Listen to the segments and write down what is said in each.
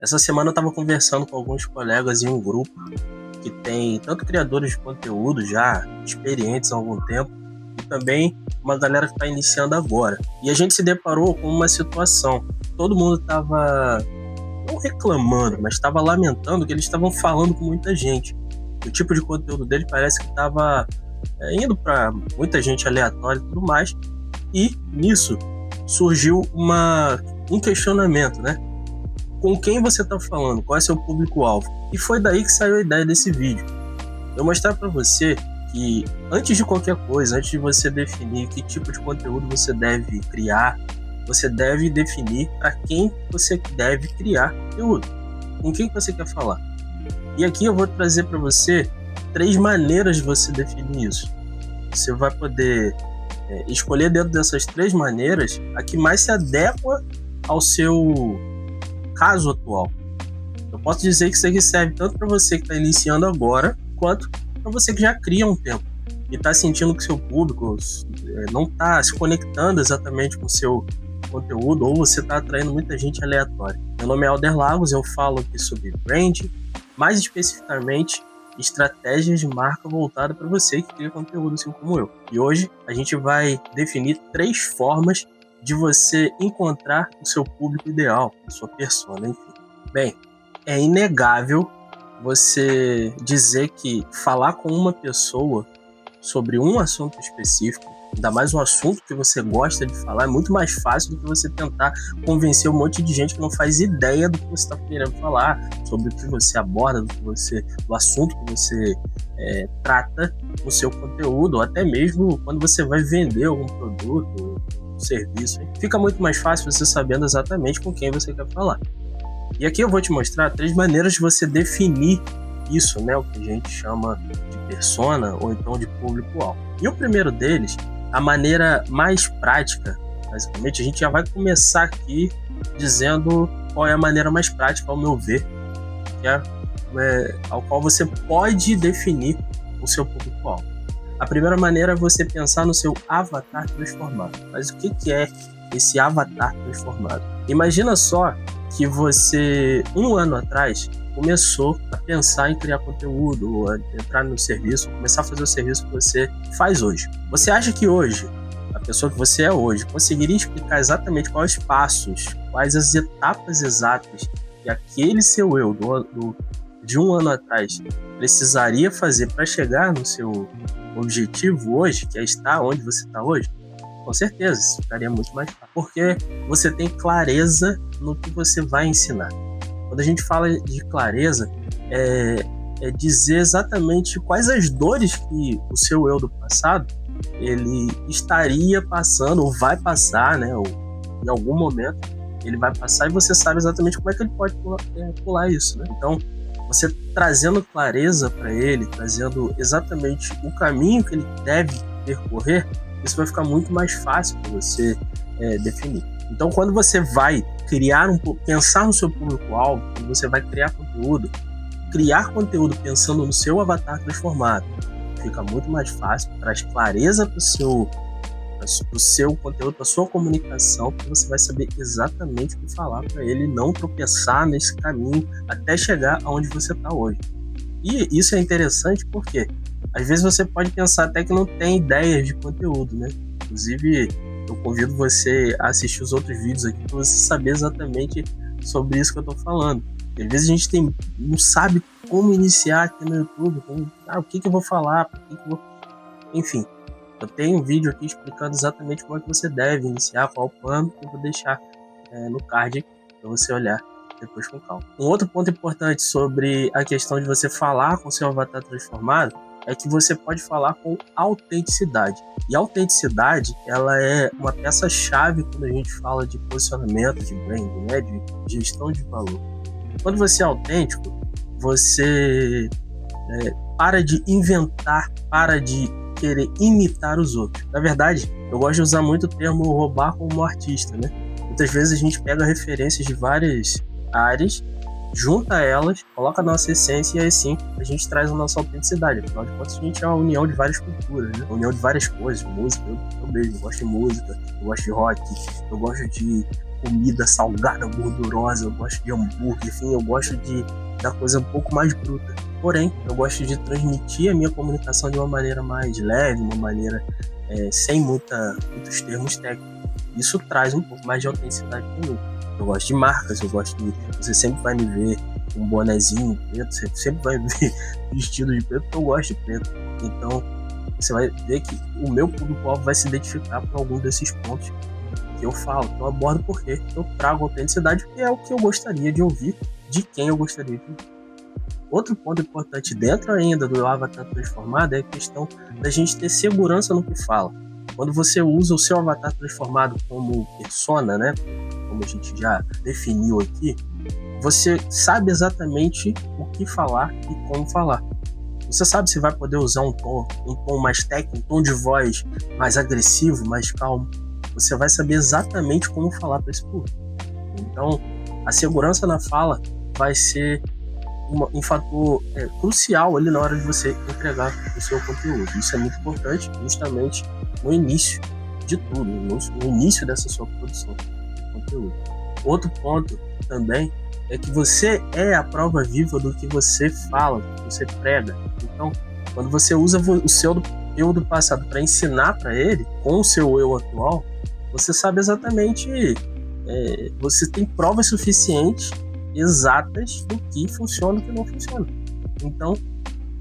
Essa semana eu estava conversando com alguns colegas em um grupo que tem tanto criadores de conteúdo já experientes há algum tempo e também uma galera que está iniciando agora. E a gente se deparou com uma situação. Todo mundo estava não reclamando, mas estava lamentando que eles estavam falando com muita gente. O tipo de conteúdo dele parece que estava indo para muita gente aleatória e tudo mais. E nisso surgiu um questionamento, né? Com quem você está falando? Qual é seu público-alvo? E foi daí que saiu a ideia desse vídeo. Eu mostrar para você que antes de qualquer coisa, antes de você definir que tipo de conteúdo você deve criar, você deve definir para quem você deve criar conteúdo. Com quem você quer falar. E aqui eu vou trazer para você 3 maneiras de você definir isso. Você vai poder escolher dentro dessas 3 maneiras a que mais se adequa ao seu caso atual. Eu posso dizer que isso aqui serve tanto para você que está iniciando agora, quanto para você que já cria há um tempo e está sentindo que seu público não está se conectando exatamente com o seu conteúdo, ou você está atraindo muita gente aleatória. Meu nome é Alder Lagos, eu falo aqui sobre branding, mais especificamente estratégias de marca voltada para você que cria conteúdo assim como eu. E hoje a gente vai definir 3 formas de você encontrar o seu público ideal, a sua persona, enfim. Bem, é inegável você dizer que falar com uma pessoa sobre um assunto específico, ainda mais um assunto que você gosta de falar, é muito mais fácil do que você tentar convencer um monte de gente que não faz ideia do que você está querendo falar, sobre o que você aborda, do assunto que você trata no seu conteúdo, ou até mesmo quando você vai vender algum produto, serviço. Fica muito mais fácil você sabendo exatamente com quem você quer falar. E aqui eu vou te mostrar 3 maneiras de você definir isso, né? O que a gente chama de persona ou então de público-alvo. E o primeiro deles, a maneira mais prática, basicamente, a gente já vai começar aqui dizendo qual é a maneira mais prática, ao meu ver, que ao qual você pode definir o seu público-alvo. A primeira maneira é você pensar no seu avatar transformado. Mas o que é esse avatar transformado? Imagina só que você, 1 ano atrás, começou a pensar em criar conteúdo, a entrar no serviço, começar a fazer o serviço que você faz hoje. Você acha que hoje, a pessoa que você é hoje, conseguiria explicar exatamente quais passos, quais as etapas exatas que aquele seu eu de 1 ano atrás precisaria fazer para chegar no seu objetivo hoje, que é estar onde você está hoje? Com certeza, isso ficaria muito mais fácil, porque você tem clareza no que você vai ensinar. Quando a gente fala de clareza, é dizer exatamente quais as dores que o seu eu do passado ele estaria passando, ou vai passar, né? Ou em algum momento ele vai passar, e você sabe exatamente como é que ele pode pular isso, né? Então, você trazendo clareza para ele, trazendo exatamente o caminho que ele deve percorrer, isso vai ficar muito mais fácil para você definir. Então, quando você vai pensar no seu público-alvo, quando você vai criar conteúdo pensando no seu avatar transformado, fica muito mais fácil, traz clareza para o seu conteúdo, para a sua comunicação, porque você vai saber exatamente o que falar para ele, não tropeçar nesse caminho até chegar aonde você está hoje. E isso é interessante porque às vezes você pode pensar até que não tem ideias de conteúdo, né? Inclusive, eu convido você a assistir os outros vídeos aqui para você saber exatamente sobre isso que eu estou falando. Às vezes a gente não sabe como iniciar aqui no YouTube, o que eu vou falar, enfim. Eu tenho um vídeo aqui explicando exatamente como é que você deve iniciar, qual o plano, que eu vou deixar no card aqui para você olhar depois com calma. Um outro ponto importante sobre a questão de você falar com seu avatar transformado é que você pode falar com autenticidade. E a autenticidade, ela é uma peça-chave quando a gente fala de posicionamento, de branding, né, de gestão de valor. Quando você é autêntico, você para de inventar, para de querer imitar os outros. Na verdade, eu gosto de usar muito o termo roubar como artista, né? Muitas vezes a gente pega referências de várias áreas, junta elas, coloca a nossa essência e aí sim a gente traz a nossa autenticidade. Afinal de contas, a gente é uma união de várias culturas, né? Uma união de várias coisas, música. Eu mesmo gosto de música, eu gosto de rock, eu gosto de comida salgada, gordurosa, eu gosto de hambúrguer, enfim, eu gosto da coisa um pouco mais bruta. Porém, eu gosto de transmitir a minha comunicação de uma maneira mais leve, uma maneira sem muitos termos técnicos. Isso traz um pouco mais de autenticidade para mim. Eu gosto de marcas, você sempre vai me ver com um bonezinho preto, você sempre vai me ver vestido de preto, porque eu gosto de preto. Então, você vai ver que o meu público-alvo vai se identificar por algum desses pontos que eu falo, que eu abordo, porque eu trago autenticidade, que é o que eu gostaria de ouvir, de quem eu gostaria de ouvir. Outro ponto importante dentro ainda do avatar transformado é a questão da gente ter segurança no que fala. Quando você usa o seu avatar transformado como persona, né, como a gente já definiu aqui, você sabe exatamente o que falar e como falar. Você sabe se vai poder usar um tom mais técnico, um tom de voz mais agressivo, mais calmo. Você vai saber exatamente como falar para esse público. Então, a segurança na fala vai ser um fator crucial ali na hora de você entregar o seu conteúdo. Isso é muito importante justamente no início de tudo, no início dessa sua produção de conteúdo. Outro ponto também é que você é a prova viva do que você fala, do que você prega. Então, quando você usa o seu eu do passado para ensinar para ele, com o seu eu atual, você sabe exatamente, você tem provas suficientes, exatas, do que funciona e do que não funciona. Então,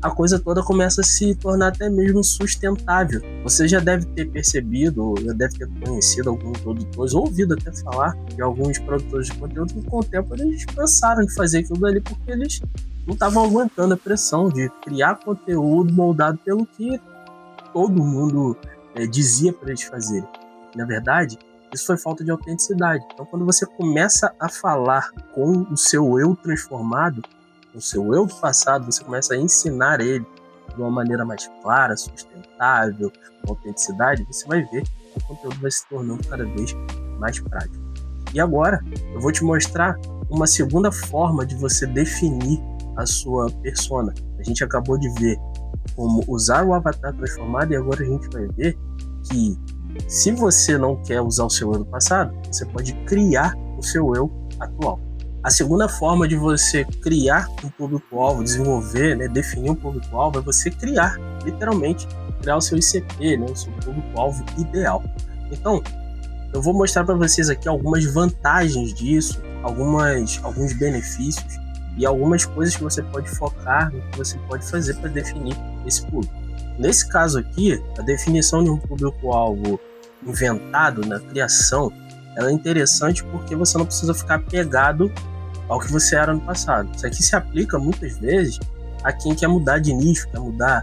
a coisa toda começa a se tornar até mesmo sustentável. Você já deve ter percebido, já deve ter conhecido alguns produtores, ou ouvido até falar de alguns produtores de conteúdo que com o tempo eles cansaram de fazer aquilo dali porque eles não estavam aguentando a pressão de criar conteúdo moldado pelo que todo mundo dizia para eles fazerem. Na verdade, isso foi falta de autenticidade. Então, quando você começa a falar com o seu eu transformado, o seu eu do passado, você começa a ensinar ele de uma maneira mais clara, sustentável, com autenticidade, você vai ver que o conteúdo vai se tornando cada vez mais prático. E agora, eu vou te mostrar uma segunda forma de você definir a sua persona. A gente acabou de ver como usar o avatar transformado e agora a gente vai ver que se você não quer usar o seu eu do passado, você pode criar o seu eu atual. A segunda forma de você criar um público-alvo, desenvolver, definir um público-alvo, é você criar, literalmente, criar o seu ICP, o seu público-alvo ideal. Então, eu vou mostrar para vocês aqui algumas vantagens disso, alguns benefícios e algumas coisas que você pode focar, que você pode fazer para definir esse público. Nesse caso aqui, a definição de um público-alvo inventado na criação, ela é interessante porque você não precisa ficar pegado ao que você era no passado. Isso aqui se aplica muitas vezes a quem quer mudar de nicho, quer mudar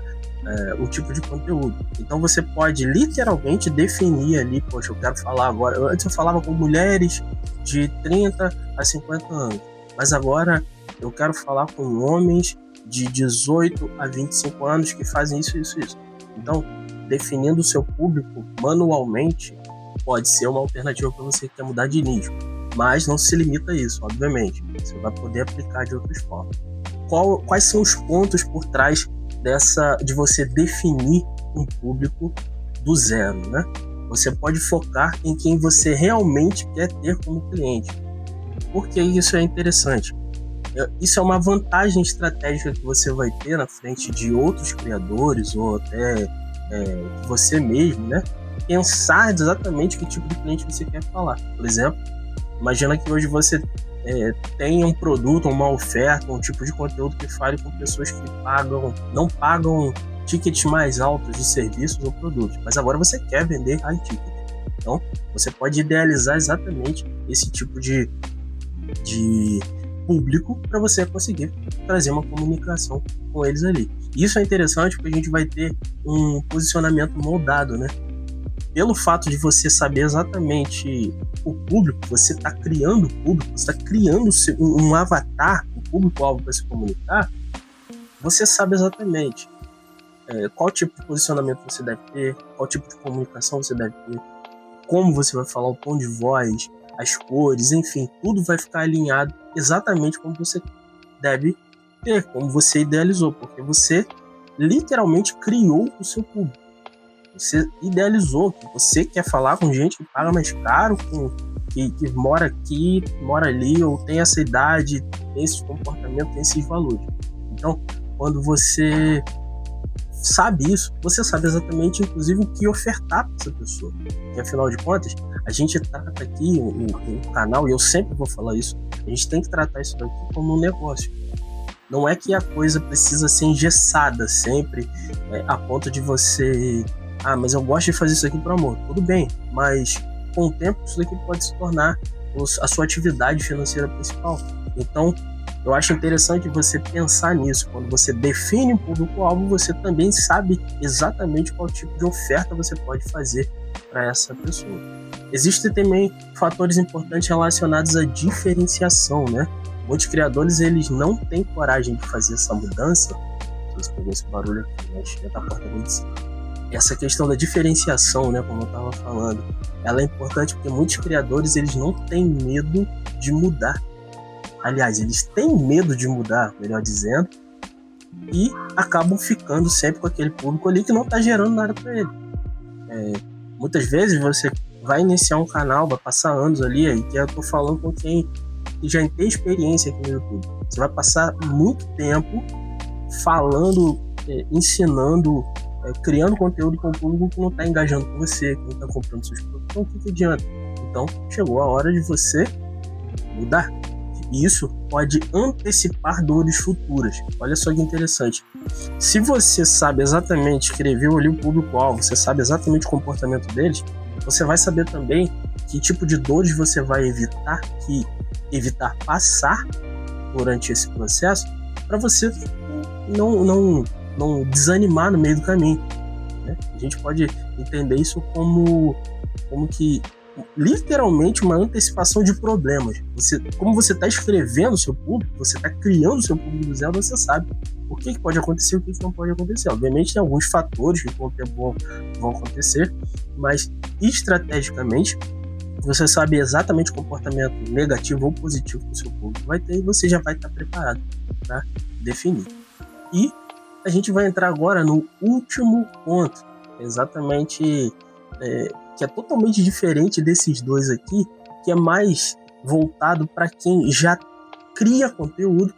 o tipo de conteúdo. Então você pode literalmente definir ali, poxa, eu quero falar agora. Antes eu falava com mulheres de 30 a 50 anos, mas agora eu quero falar com homens de 18 a 25 anos que fazem isso. Então, definindo o seu público manualmente pode ser uma alternativa para você que quer mudar de nicho, mas não se limita a isso, obviamente. Você vai poder aplicar de outras formas. Quais são os pontos por trás de você definir um público do zero, né? Você pode focar em quem você realmente quer ter como cliente. Por que isso é interessante? Isso é uma vantagem estratégica que você vai ter na frente de outros criadores ou até você mesmo, né? Pensar exatamente que tipo de cliente você quer falar. Por exemplo, imagina que hoje você tem um produto, uma oferta, um tipo de conteúdo que fale com pessoas que não pagam tickets mais altos de serviços ou produtos, mas agora você quer vender high ticket. Então, você pode idealizar exatamente esse tipo de público para você conseguir trazer uma comunicação com eles ali. Isso é interessante porque a gente vai ter um posicionamento moldado, né? Pelo fato de você saber exatamente o público, você está criando o público, você está criando um avatar, um público-alvo para se comunicar, você sabe exatamente qual tipo de posicionamento você deve ter, qual tipo de comunicação você deve ter, como você vai falar, o tom de voz, as cores, enfim, tudo vai ficar alinhado exatamente como você deve ter, como você idealizou, porque você literalmente criou o seu público. Você idealizou que você quer falar com gente que paga mais caro, que mora aqui, mora ali, ou tem essa idade, tem esse comportamento, tem esses valores. Então, quando você sabe isso, você sabe exatamente, inclusive, o que ofertar para essa pessoa. Porque, afinal de contas, a gente trata aqui o canal, e eu sempre vou falar isso, a gente tem que tratar isso daqui como um negócio. Não é que a coisa precisa ser engessada sempre, a ponto de você... mas eu gosto de fazer isso aqui por amor. Tudo bem, mas com o tempo isso daqui pode se tornar a sua atividade financeira principal. Então, eu acho interessante você pensar nisso. Quando você define um público-alvo, você também sabe exatamente qual tipo de oferta você pode fazer para essa pessoa. Existem também fatores importantes relacionados à diferenciação, né? Muitos criadores, eles não têm coragem de fazer essa mudança. Não sei se pegou esse barulho aqui, mas já tá portando isso. Essa questão da diferenciação, né, como eu estava falando, ela é importante porque muitos criadores, eles não têm medo de mudar. Aliás, eles têm medo de mudar, melhor dizendo, e acabam ficando sempre com aquele público ali que não está gerando nada para ele. Muitas vezes você vai iniciar um canal, vai passar anos ali, aí que eu tô falando com quem já tem experiência aqui no YouTube. Você vai passar muito tempo falando, ensinando, criando conteúdo com um público que não está engajando com você, que não está comprando seus produtos. Então, o que adianta? Então, chegou a hora de você mudar. E isso pode antecipar dores futuras. Olha só que interessante. Se você sabe exatamente, escreveu ali o público-alvo, você sabe exatamente o comportamento deles, você vai saber também que tipo de dores você vai evitar passar durante esse processo, para você não desanimar no meio do caminho, né? A gente pode entender isso como que literalmente uma antecipação de problemas. Como você está escrevendo o seu público, você está criando o seu público do zero, você sabe o que pode acontecer e o que não pode acontecer. Obviamente tem alguns fatores que com o tempo vão acontecer, mas estrategicamente você sabe exatamente o comportamento negativo ou positivo que o seu público vai ter e você já vai estar preparado para definir. E a gente vai entrar agora no último ponto, exatamente, que é totalmente diferente desses dois aqui, que é mais voltado para quem já cria conteúdo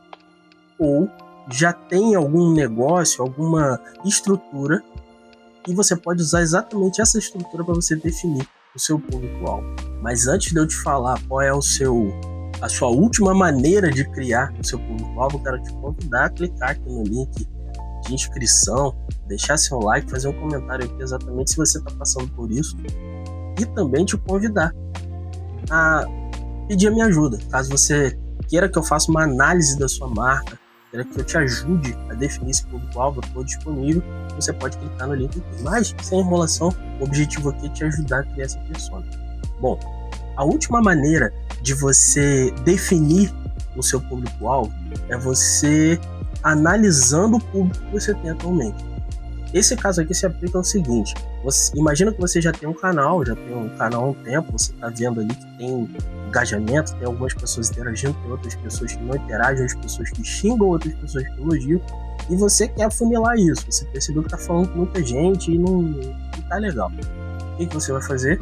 ou já tem algum negócio, alguma estrutura, e você pode usar exatamente essa estrutura para você definir o seu público-alvo. Mas antes de eu te falar qual é a sua última maneira de criar o seu público-alvo, eu quero te convidar a clicar aqui no link de inscrição, deixar seu like, fazer um comentário aqui exatamente se você está passando por isso, e também te convidar a pedir a minha ajuda. Caso você queira que eu faça uma análise da sua marca, queira que eu te ajude a definir esse público-alvo, eu estou disponível, você pode clicar no link aqui. Mas, sem enrolação, o objetivo aqui é te ajudar a criar essa persona. Bom, a última maneira de você definir o seu público-alvo é você analisando o público que você tem atualmente. Esse caso aqui se aplica ao seguinte: imagina que você já tem um canal há um tempo, você está vendo ali que tem engajamento, tem algumas pessoas interagindo, tem outras pessoas que não interagem, outras pessoas que xingam, outras pessoas que elogiam, e você quer afunilar isso. Você percebeu que está falando com muita gente e não está legal. O que você vai fazer?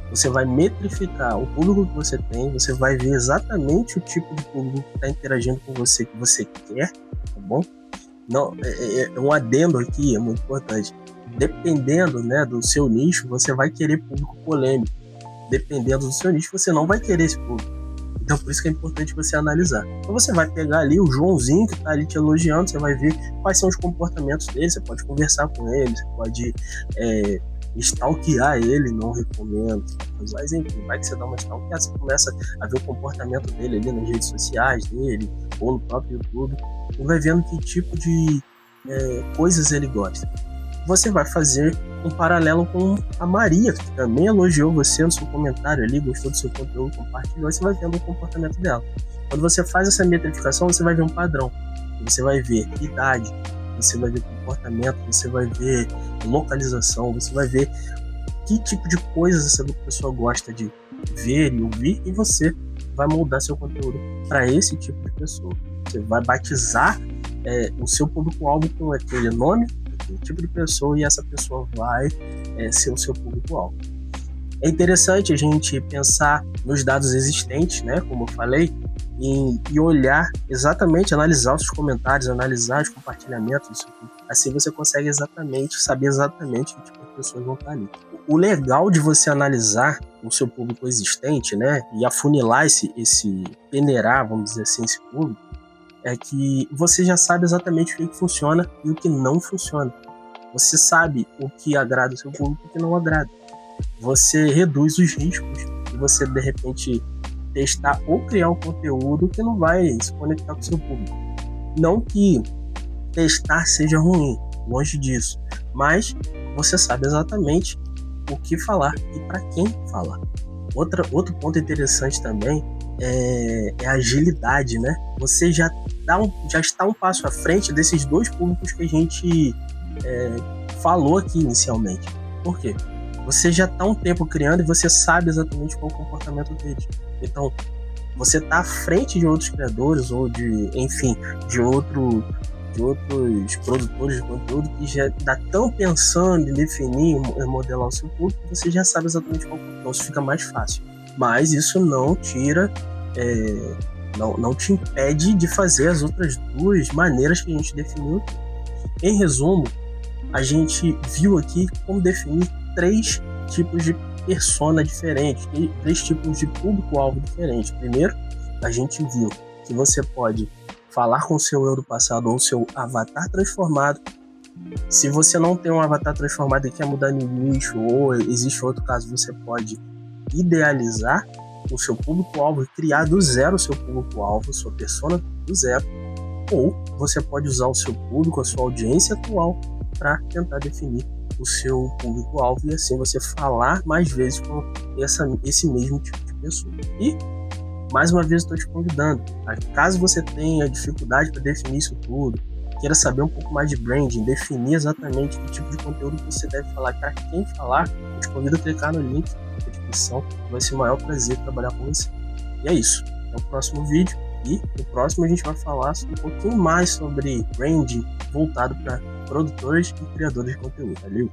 Você vai metrificar o público que você tem, você vai ver exatamente o tipo de público que está interagindo com você, que você quer, tá bom? Não, um adendo aqui, é muito importante. Dependendo, né, do seu nicho, você vai querer público polêmico. Dependendo do seu nicho, você não vai querer esse público. Então, por isso que é importante você analisar. Então, você vai pegar ali o Joãozinho que está ali te elogiando, você vai ver quais são os comportamentos dele, você pode conversar com ele, você pode stalkear ele, não recomendo. Mas, enfim, vai que você dá uma stalkeada, você começa a ver o comportamento dele ali nas redes sociais dele, ou no próprio YouTube, e vai vendo que tipo de coisas ele gosta. Você vai fazer um paralelo com a Maria, que também elogiou você no seu comentário ali, gostou do seu conteúdo, compartilhou, e você vai vendo o comportamento dela. Quando você faz essa metrificação, você vai ver um padrão. Você vai ver idade, você vai ver comportamento, você vai ver localização, você vai ver que tipo de coisas essa pessoa gosta de ver e ouvir, e você vai moldar seu conteúdo para esse tipo de pessoa. Você vai batizar o seu público-alvo com aquele nome, aquele tipo de pessoa, e essa pessoa vai ser o seu público-alvo. É interessante a gente pensar nos dados existentes, né, como eu falei, e olhar exatamente, analisar os seus comentários, analisar os compartilhamentos disso tudo. Assim você consegue saber exatamente que tipo de pessoas vão estar ali. O legal de você analisar o seu público existente, né, e afunilar peneirar, vamos dizer assim, esse público, é que você já sabe exatamente o que funciona e o que não funciona. Você sabe o que agrada o seu público e o que não agrada. Você reduz os riscos de você, de repente, testar ou criar um conteúdo que não vai se conectar com o seu público. Não que testar seja ruim, longe disso, mas você sabe exatamente o que falar e para quem falar. Outro ponto interessante também é a agilidade, né? Você já está um passo à frente desses dois públicos que a gente falou aqui inicialmente. Por quê? Você já está um tempo criando e você sabe exatamente qual é o comportamento deles. Então, você está à frente de outros criadores ou de outros produtores de conteúdo que já estão pensando em definir e modelar o seu público, você já sabe exatamente qual. Então isso fica mais fácil. Mas isso não tira, não te impede de fazer as outras duas maneiras que a gente definiu. Em resumo, a gente viu aqui como definir 3 tipos de persona diferentes, 3 tipos de público-alvo diferentes. Primeiro, a gente viu que você pode falar com o seu eu do passado ou seu avatar transformado. Se você não tem um avatar transformado e quer mudar de nicho, ou existe outro caso, você pode idealizar o seu público-alvo e criar do zero o seu público-alvo, sua persona do zero. Ou você pode usar o seu público, a sua audiência atual, para tentar definir o seu público-alvo e assim você falar mais vezes com esse mesmo tipo de pessoa. E mais uma vez estou te convidando, caso você tenha dificuldade para definir isso tudo, queira saber um pouco mais de branding, definir exatamente que tipo de conteúdo que você deve falar, para quem falar, eu te convido a clicar no link da descrição, vai ser o maior prazer trabalhar com você. E é isso, até o próximo vídeo, e no próximo a gente vai falar um pouquinho mais sobre branding voltado para produtores e criadores de conteúdo. Valeu!